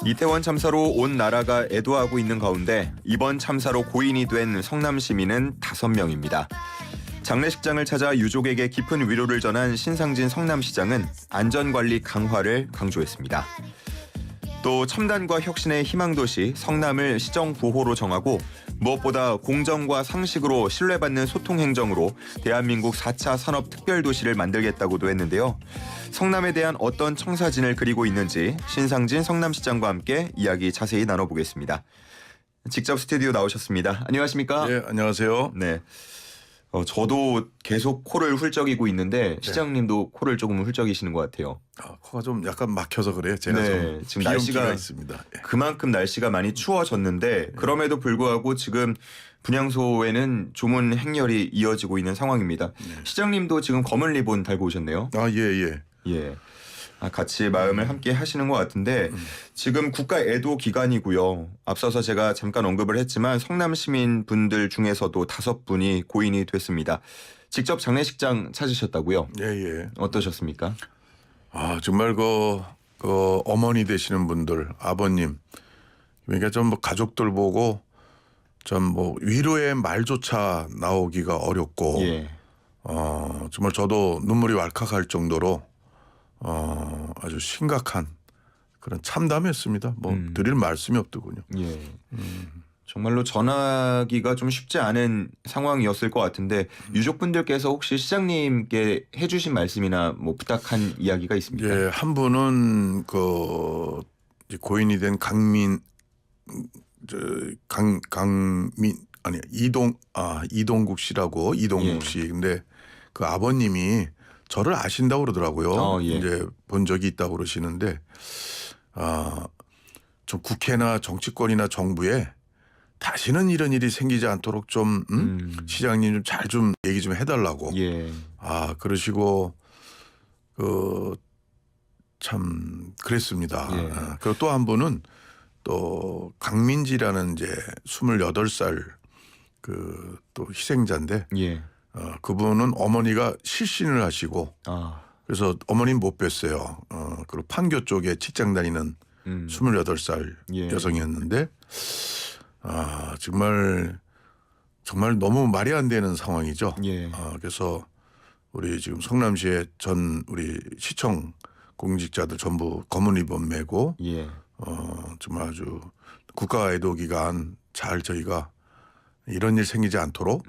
이태원 참사로 온 나라가 애도하고 있는 가운데 이번 참사로 고인이 된 성남 시민은 5명입니다. 장례식장을 찾아 유족에게 깊은 위로를 전한 신상진 성남시장은 안전관리 강화를 강조했습니다. 또 첨단과 혁신의 희망도시 성남을 시정 9호로 정하고 무엇보다 공정과 상식으로 신뢰받는 소통행정으로 대한민국 4차 산업특별도시를 만들겠다고도 했는데요. 성남에 대한 어떤 청사진을 그리고 있는지 신상진 성남시장과 함께 이야기 자세히 나눠보겠습니다. 직접 스튜디오 나오셨습니다. 안녕하십니까? 네, 안녕하세요. 네. 저도 계속 코를 훌쩍이고 있는데 시장님도 코를 조금 훌쩍이시는 것 같아요. 코가 좀 약간 막혀서 그래요. 제가 네, 좀 지금 날씨가 있습니다. 예. 그만큼 날씨가 많이 추워졌는데 그럼에도 불구하고 지금 분향소에는 조문 행렬이 이어지고 있는 상황입니다. 시장님도 지금 검은 리본 달고 오셨네요. 예. 예. 같이 마음을 함께 하시는 것 같은데 지금 국가 애도 기간이고요. 앞서서 제가 잠깐 언급을 했지만 성남 시민분들 중에서도 5분이 고인이 됐습니다. 직접 장례식장 찾으셨다고요? 예. 어떠셨습니까? 정말 그 어머니 되시는 분들, 아버님, 그러니까 좀 뭐 가족들 보고 좀 뭐 위로의 말조차 나오기가 어렵고, 예. 정말 저도 눈물이 왈칵할 정도로 아주 심각한 그런 참담했습니다. 드릴 말씀이 없더군요. 예. 정말로 전하기가 좀 쉽지 않은 상황이었을 것 같은데 유족분들께서 혹시 시장님께 해주신 말씀이나 뭐 부탁한 이야기가 있습니까? 예, 한 분은 그 이제 고인이 된 이동국 씨라고 이동국 씨. 근데 그 아버님이 저를 아신다고 그러더라고요. 예. 이제 본 적이 있다고 그러시는데 좀 국회나 정치권이나 정부에 다시는 이런 일이 생기지 않도록 좀 시장님 좀 잘 좀 얘기 좀 해달라고. 예. 그러시고 참 그랬습니다. 예. 그리고 또 한 분은 또 강민지라는 이제 28살 그 또 희생자인데 예. 그분은 어머니가 실신을 하시고 그래서 어머니는 못 뵀어요. 그리고 판교 쪽에 직장 다니는 28살 예. 여성이었는데 정말 너무 말이 안 되는 상황이죠. 예. 그래서 우리 지금 성남시의 우리 시청 공직자들 전부 검은 리본 메고 예. 정말 아주 국가 애도 기간 잘 저희가 이런 일 생기지 않도록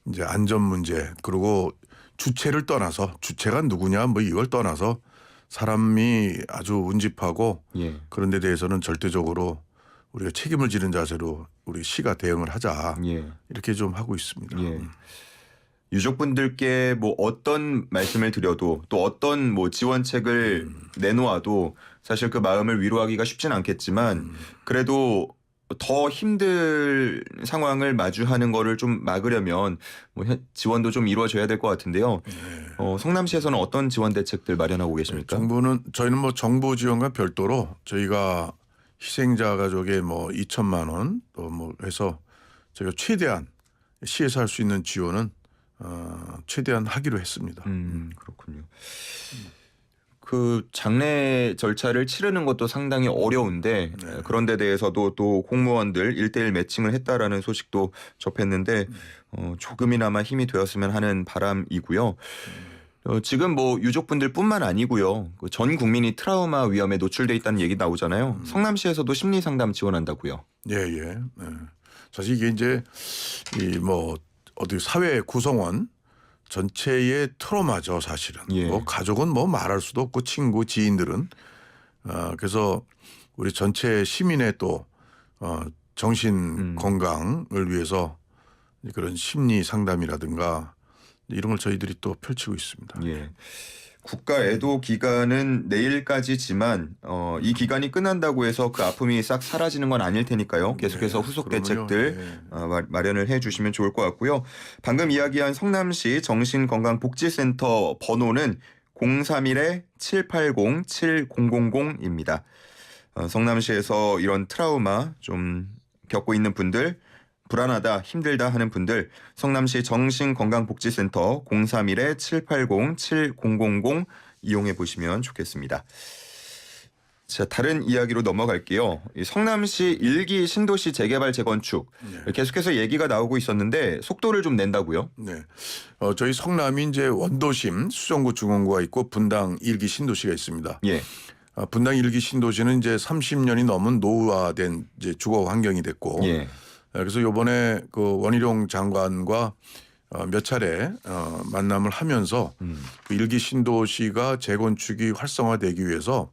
이제 안전 문제 그리고 주체를 떠나서 주체가 누구냐 뭐 이걸 떠나서 사람이 아주 운집하고 예. 그런 데 대해서는 절대적으로 우리가 책임을 지는 자세로 우리 시가 대응을 하자. 예. 이렇게 좀 하고 있습니다. 예. 유족분들께 뭐 어떤 말씀을 드려도 또 어떤 뭐 지원책을 내놓아도 사실 그 마음을 위로하기가 쉽진 않겠지만 그래도 더 힘들 상황을 마주하는 거를 좀 막으려면 뭐 지원도 좀 이루어져야 될 것 같은데요. 성남시에서는 어떤 지원 대책들 마련하고 계십니까? 저희는 뭐 정부 지원과 별도로 저희가 희생자 가족에 뭐 2천만 원 또 뭐 해서 저희가 최대한 시에서 할 수 있는 지원은 최대한 하기로 했습니다. 그렇군요. 그 장례 절차를 치르는 것도 상당히 어려운데 그런 데 대해서도 또 공무원들 1:1 매칭을 했다라는 소식도 접했는데 조금이나마 힘이 되었으면 하는 바람이고요. 지금 뭐 유족분들뿐만 아니고요. 전 국민이 트라우마 위험에 노출돼 있다는 얘기 나오잖아요. 성남시에서도 심리 상담 지원한다고요. 예. 사실 이게 이제 어디 사회 구성원 전체의 트라우마죠, 사실은. 예. 뭐 가족은 뭐 말할 수도 없고 친구, 지인들은 그래서 우리 전체 시민의 또 정신 건강을 위해서 그런 심리 상담이라든가 이런 걸 저희들이 또 펼치고 있습니다. 예. 국가 애도 기간은 내일까지지만 이 기간이 끝난다고 해서 그 아픔이 싹 사라지는 건 아닐 테니까요. 계속해서 후속 대책들 마련을 해주시면 좋을 것 같고요. 방금 이야기한 성남시 정신건강복지센터 번호는 031-780-7000입니다. 성남시에서 이런 트라우마 좀 겪고 있는 분들 불안하다, 힘들다 하는 분들 성남시 정신건강복지센터 031-780-7000 이용해 보시면 좋겠습니다. 자, 다른 이야기로 넘어갈게요. 이 성남시 1기 신도시 재개발 재건축 계속해서 얘기가 나오고 있었는데 속도를 좀 낸다고요? 네. 저희 성남이 이제 원도심 수성구 중원구가 있고 분당 1기 신도시가 있습니다. 예. 분당 1기 신도시는 이제 30년이 넘은 노후화된 이제 주거 환경이 됐고 예. 그래서 요번에 그 원희룡 장관과 몇 차례 만남을 하면서 그 1기 신도시가 재건축이 활성화되기 위해서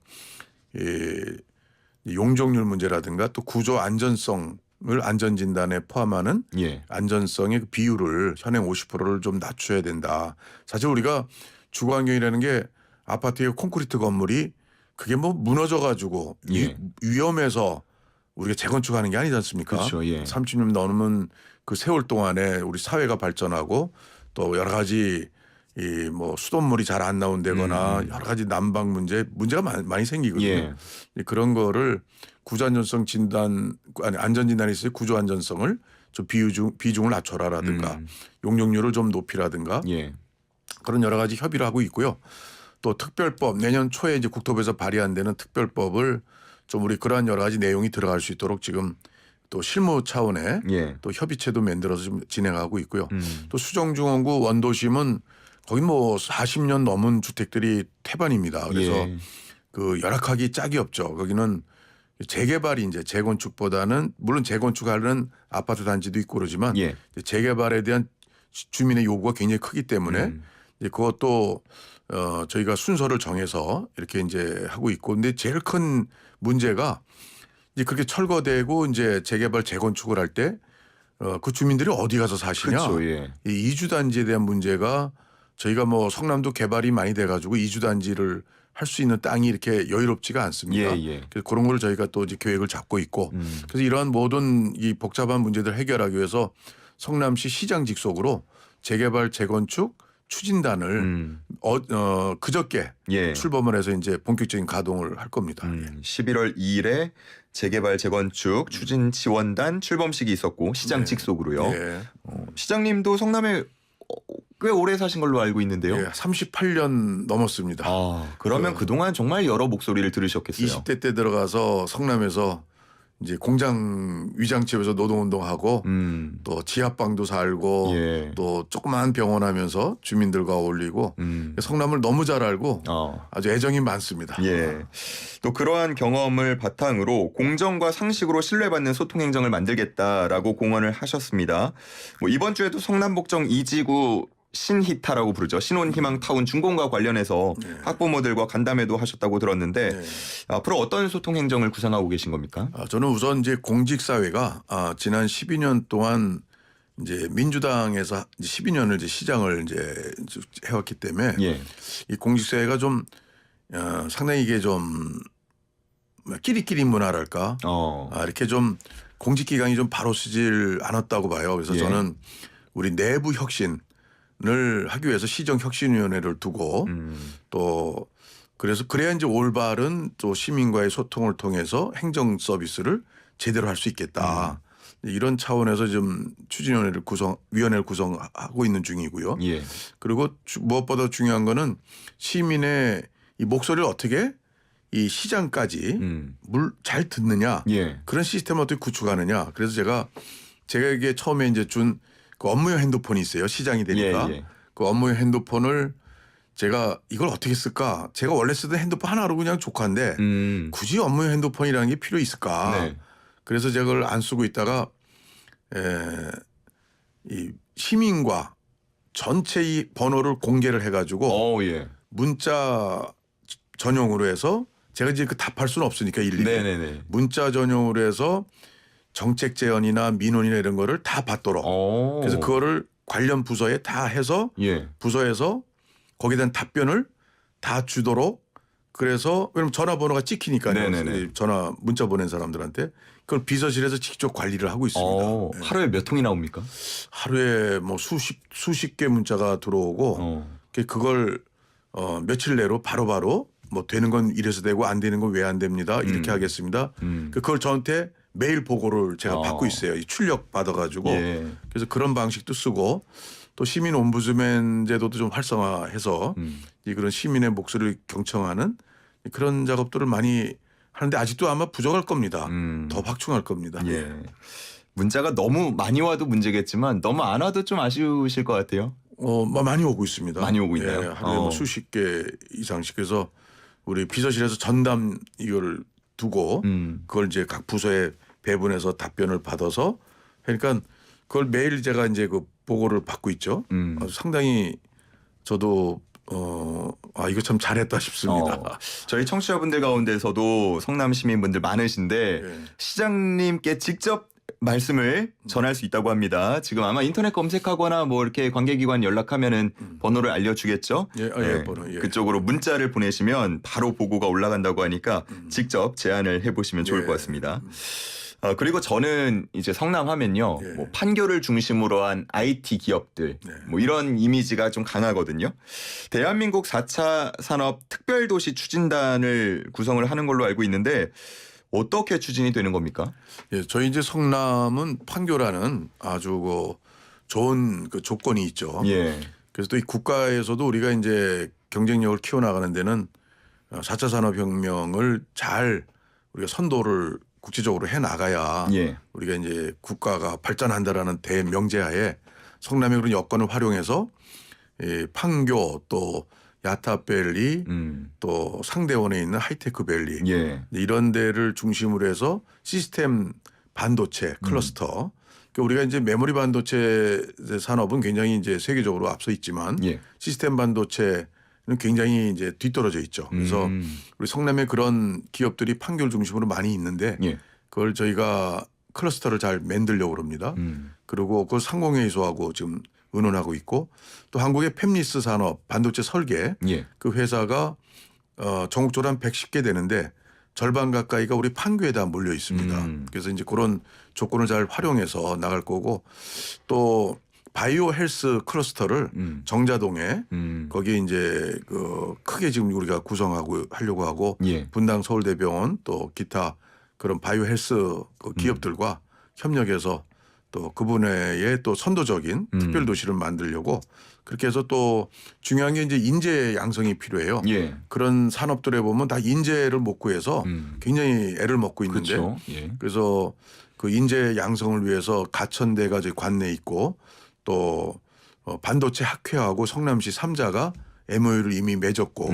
용적률 문제라든가 또 구조 안전성을 안전진단에 포함하는 예. 안전성의 그 비율을 현행 50%를 좀 낮춰야 된다. 사실 우리가 주거 환경이라는 게 아파트의 콘크리트 건물이 그게 뭐 무너져 가지고 예. 위험해서 우리가 재건축하는 게 아니지 않습니까? 그렇죠. 예. 30년 넘으면 그 세월 동안에 우리 사회가 발전하고 또 여러 가지 이 뭐 수돗물이 잘 안 나온다거나 여러 가지 난방 문제가 많이 생기거든요. 예. 그런 거를 구조안전성 진단 아니 안전진단에 있어서 구조안전성을 좀 비중을 낮춰라라든가 용적률을 좀 높이라든가 예. 그런 여러 가지 협의를 하고 있고요. 또 특별법 내년 초에 이제 국토부에서 발의한되는 특별법을 좀 우리 그러한 여러 가지 내용이 들어갈 수 있도록 지금 또 실무 차원의 예. 또 협의체도 만들어서 좀 진행하고 있고요. 또 수정중원구 원도심은 거기 뭐 40년 넘은 주택들이 태반입니다. 그래서 예. 그 열악하기 짝이 없죠. 거기는 재개발이 이제 재건축보다는 물론 재건축하는 아파트 단지도 있고 그러지만 예. 재개발에 대한 주민의 요구가 굉장히 크기 때문에 이제 그것도 저희가 순서를 정해서 이렇게 이제 하고 있고 근데 제일 큰 문제가 이제 그렇게 철거되고 이제 재개발 재건축을 할 때 그 주민들이 어디 가서 사시냐. 그렇죠. 예. 이 이주 단지에 대한 문제가 저희가 뭐 성남도 개발이 많이 돼 가지고 이주 단지를 할 수 있는 땅이 이렇게 여유롭지가 않습니다. 예, 예. 그래서 그런 걸 저희가 또 이제 계획을 잡고 있고 그래서 이러한 모든 이 복잡한 문제들을 해결하기 위해서 성남시 시장 직속으로 재개발 재건축 추진단을 그저께 예. 출범을 해서 이제 본격적인 가동을 할 겁니다. 11월 2일에 재개발 재건축 추진 지원단 출범식이 있었고 시장 직속으로요. 예. 시장님도 성남에 꽤 오래 사신 걸로 알고 있는데요. 예, 38년 넘었습니다. 그러면 그동안 정말 여러 목소리를 들으셨겠어요. 20대 때 들어가서 성남에서 이제 공장 위장집에서 노동운동하고 또 지하방도 살고 예. 또 조그마한 병원 하면서 주민들과 어울리고 성남을 너무 잘 알고 아주 애정이 많습니다. 예. 또 그러한 경험을 바탕으로 공정과 상식으로 신뢰받는 소통행정을 만들겠다라고 공언을 하셨습니다. 뭐 이번 주에도 성남복정 2지구 신희타라고 부르죠. 신혼희망타운 준공과 관련해서 학부모들과 간담회도 하셨다고 들었는데 앞으로 어떤 소통행정을 구상하고 계신 겁니까? 저는 우선 이제 공직사회가 지난 12년 동안 이제 민주당에서 12년을 이제 시장을 이제 해왔기 때문에 예. 이 공직사회가 좀 상당히 이게 좀 끼리끼리 문화랄까 이렇게 좀 공직기강이 좀 바로 서질 않았다고 봐요. 그래서 예. 저는 우리 내부 혁신을 하기 위해서 시정혁신위원회를 두고 또 그래서 그래야 이제 올바른 또 시민과의 소통을 통해서 행정 서비스를 제대로 할 수 있겠다. 이런 차원에서 좀 위원회를 구성하고 있는 중이고요. 예. 그리고 무엇보다 중요한 거는 시민의 이 목소리를 어떻게 이 시장까지 잘 듣느냐 예. 그런 시스템을 어떻게 구축하느냐. 그래서 제가 이게 처음에 이제 준 그 업무용 핸드폰이 있어요. 시장이 되니까 예. 그 업무용 핸드폰을 제가 이걸 어떻게 쓸까? 제가 원래 쓰던 핸드폰 하나로 그냥 족한데 굳이 업무용 핸드폰이라는 게 필요 있을까? 네. 그래서 제가 그걸 안 쓰고 있다가 이 시민과 전체 이 번호를 공개를 해가지고 예. 문자 전용으로 해서 제가 이제 그 답할 수는 없으니까 일일이 네네네. 문자 전용으로 해서 정책 제언이나 민원이나 이런 거를 다 받도록 그래서 그거를 관련 부서에 다 해서 예. 부서에서 거기에 대한 답변을 다 주도록 그래서 왜냐면 전화번호가 찍히니까요. 문자 보낸 사람들한테 그걸 비서실에서 직접 관리를 하고 있습니다. 네. 하루에 몇 통이 나옵니까? 하루에 뭐 수십 개 문자가 들어오고 그걸 며칠 내로 바로바로 뭐 되는 건 이래서 되고 안 되는 건 왜 안 됩니다. 이렇게 하겠습니다. 그걸 저한테 매일 보고를 제가 받고 있어요. 출력 받아가지고 예. 그래서 그런 방식도 쓰고 또 시민 옴부즈맨 제도도 좀 활성화해서 이 그런 시민의 목소리를 경청하는 그런 작업들을 많이 하는데 아직도 아마 부족할 겁니다. 음. 더 확충할 겁니다. 예. 문자가 너무 많이 와도 문제겠지만 너무 안 와도 좀 아쉬우실 것 같아요. 많이 오고 있습니다. 많이 오고 있나요? 예, 하루에 뭐 수십 개 이상씩. 그래서 우리 비서실에서 전담 이걸 두고 그걸 이제 각 부서에 배분해서 답변을 받아서 그러니까 그걸 매일 제가 이제 그 보고를 받고 있죠. 상당히 저도 이거 참 잘했다 싶습니다. 저희 청취자분들 가운데서도 성남 시민분들 많으신데 예. 시장님께 직접 말씀을 전할 수 있다고 합니다. 지금 아마 인터넷 검색하거나 뭐 이렇게 관계기관 연락하면은 번호를 알려주겠죠. 번호, 예. 그쪽으로 문자를 보내시면 바로 보고가 올라간다고 하니까 직접 제안을 해보시면 좋을 예. 것 같습니다. 그리고 저는 이제 성남 하면요, 예. 뭐 판교를 중심으로 한 IT 기업들, 뭐 이런 이미지가 좀 강하거든요. 대한민국 4차 산업 특별도시 추진단을 구성을 하는 걸로 알고 있는데 어떻게 추진이 되는 겁니까? 예, 저희 이제 성남은 판교라는 아주 좋은 그 조건이 있죠. 예. 그래서 또 이 국가에서도 우리가 이제 경쟁력을 키워나가는 데는 4차 산업혁명을 잘 우리가 선도를 국제적으로 해 나가야 예. 우리가 이제 국가가 발전한다라는 대명제하에 성남의 그런 여건을 활용해서 이 판교 또 야타밸리 또 상대원에 있는 하이테크밸리 예. 이런 데를 중심으로 해서 시스템 반도체 클러스터 그러니까 우리가 이제 메모리 반도체 산업은 굉장히 이제 세계적으로 앞서 있지만 예. 시스템 반도체는 굉장히 이제 뒤떨어져 있죠. 그래서 우리 성남에 그런 기업들이 판교를 중심으로 많이 있는데 예. 그걸 저희가 클러스터를 잘 만들려고 합니다. 그리고 그 상공회의소하고 지금 의논하고 있고 또 한국의 팹리스 산업 반도체 설계 예. 그 회사가 전국적으로 한 110개 되는데 절반 가까이가 우리 판교에다 몰려 있습니다. 그래서 이제 그런 조건을 잘 활용해서 나갈 거고 또 바이오 헬스 클러스터를 정자동에 거기에 이제 그 크게 지금 우리가 구성하고 하려고 하고 예. 분당 서울대병원 또 기타 그런 바이오 헬스 그 기업들과 협력해서 또 그 분야에 또 선도적인 특별 도시를 만들려고 그렇게 해서 또 중요한 게 이제 인재 양성이 필요해요. 예. 그런 산업들에 보면 다 인재를 못 구해서 굉장히 애를 먹고 있는데 그렇죠. 예. 그래서 그 인재 양성을 위해서 가천대가 저희 관내에 있고 또 반도체 학회하고 성남시 3자가 MOU를 이미 맺었고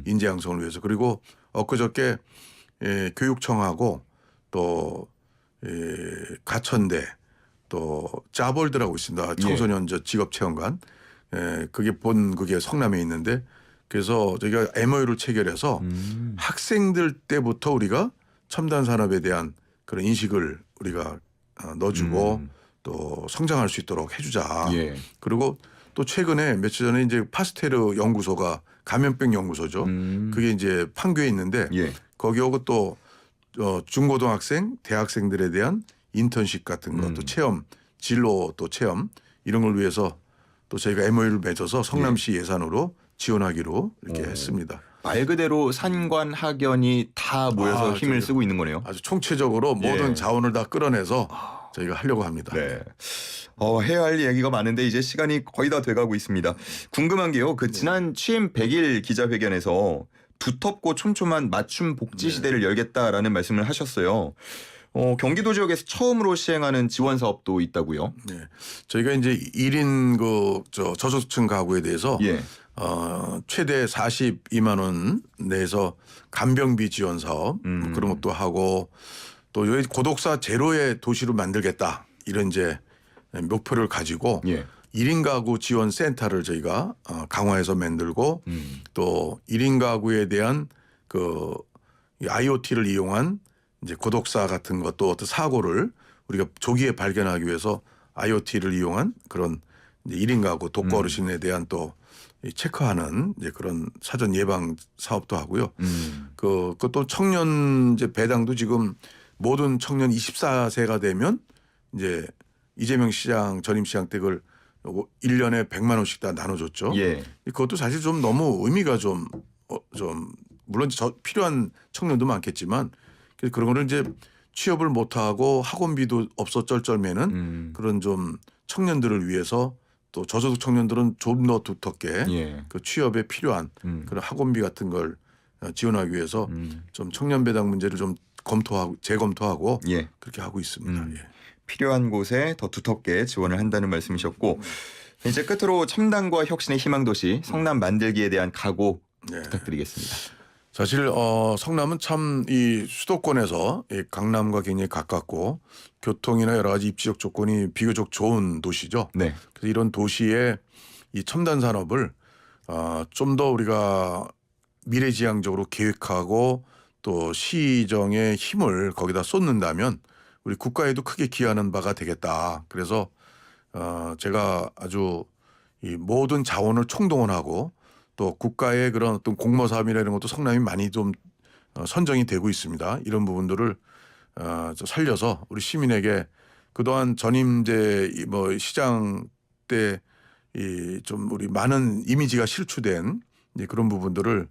인재 양성을 위해서 그리고 엊그저께 교육청하고 또 가천대 또 짜볼드라고 있습니다. 청소년 저 직업체험관. 그게 그게 성남에 있는데 그래서 저희가 MOU를 체결해서 학생들 때부터 우리가 첨단 산업에 대한 그런 인식을 우리가 넣어주고 또 성장할 수 있도록 해주자. 예. 그리고 또 최근에 며칠 전에 이제 파스테르 연구소가 감염병 연구소죠. 그게 이제 판교에 있는데 예. 거기하고 또 중고등학생, 대학생들에 대한 인턴십 같은 거 또 체험, 진로 또 체험 이런 걸 위해서 또 저희가 MOU를 맺어서 성남시 예산으로 지원하기로 이렇게 했습니다. 말 그대로 산관 학연이 다 모여서 힘을 쓰고 있는 거네요. 아주 총체적으로 모든 자원을 다 끌어내서 저희가 하려고 합니다. 네. 해야 할 얘기가 많은데 이제 시간이 거의 다 돼가고 있습니다. 궁금한 게요. 그 지난 취임 100일 기자회견에서 두텁고 촘촘한 맞춤 복지 시대를 열겠다라는 말씀을 하셨어요. 경기도 지역에서 처음으로 시행하는 지원 사업도 있다고요? 네. 저희가 이제 1인 저소득층 가구에 대해서 예. 최대 42만 원 내에서 간병비 지원 사업 뭐 그런 것도 하고 또 여기 고독사 제로의 도시로 만들겠다 이런 이제 목표를 가지고 예. 1인 가구 지원 센터를 저희가 강화해서 만들고 또 1인 가구에 대한 그 IoT를 이용한 이제 고독사 같은 것도 어떤 사고를 우리가 조기에 발견하기 위해서 IoT를 이용한 그런 이제 1인 가구 독거 어르신에 대한 또 체크하는 이제 그런 사전 예방 사업도 하고요. 그것도 청년 이제 배당도 지금 모든 청년 24세가 되면 이제 이재명 시장 전임 시장 때 그걸 1년에 100만 원씩 다 나눠줬죠. 예. 그것도 사실 좀 너무 의미가 좀 물론 필요한 청년도 많겠지만 그런 거를 이제 취업을 못하고 학원비도 없어 쩔쩔매는 그런 좀 청년들을 위해서 또 저소득 청년들은 좀 더 두텁게 그 취업에 필요한 그런 학원비 같은 걸 지원하기 위해서 좀 청년 배당 문제를 좀 검토하고 재검토하고 예. 그렇게 하고 있습니다. 예. 필요한 곳에 더 두텁게 지원을 한다는 말씀이셨고 이제 끝으로 첨단과 혁신의 희망도시 성남 만들기에 대한 각오 네. 부탁드리겠습니다. 사실 성남은 참 이 수도권에서 이 강남과 굉장히 가깝고 교통이나 여러 가지 입지적 조건이 비교적 좋은 도시죠. 네. 그래서 이런 도시에 이 첨단 산업을 좀 더 우리가 미래지향적으로 계획하고 또 시정의 힘을 거기다 쏟는다면 우리 국가에도 크게 기여하는 바가 되겠다. 그래서 제가 아주 이 모든 자원을 총동원하고 또 국가의 그런 어떤 공모 사업이나 이런 것도 성남이 많이 좀 선정이 되고 있습니다. 이런 부분들을 좀 살려서 우리 시민에게 그동안 전임제 뭐 시장 때 이 좀 우리 많은 이미지가 실추된 이제 그런 부분들을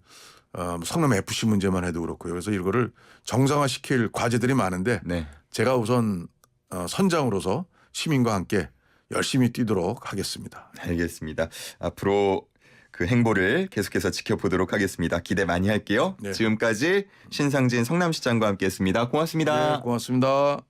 성남 FC 문제만 해도 그렇고요. 그래서 이거를 정상화시킬 과제들이 많은데 네. 제가 우선 선장으로서 시민과 함께 열심히 뛰도록 하겠습니다. 알겠습니다. 앞으로 그 행보를 계속해서 지켜보도록 하겠습니다. 기대 많이 할게요. 네. 지금까지 신상진 성남시장과 함께했습니다. 고맙습니다. 네, 고맙습니다.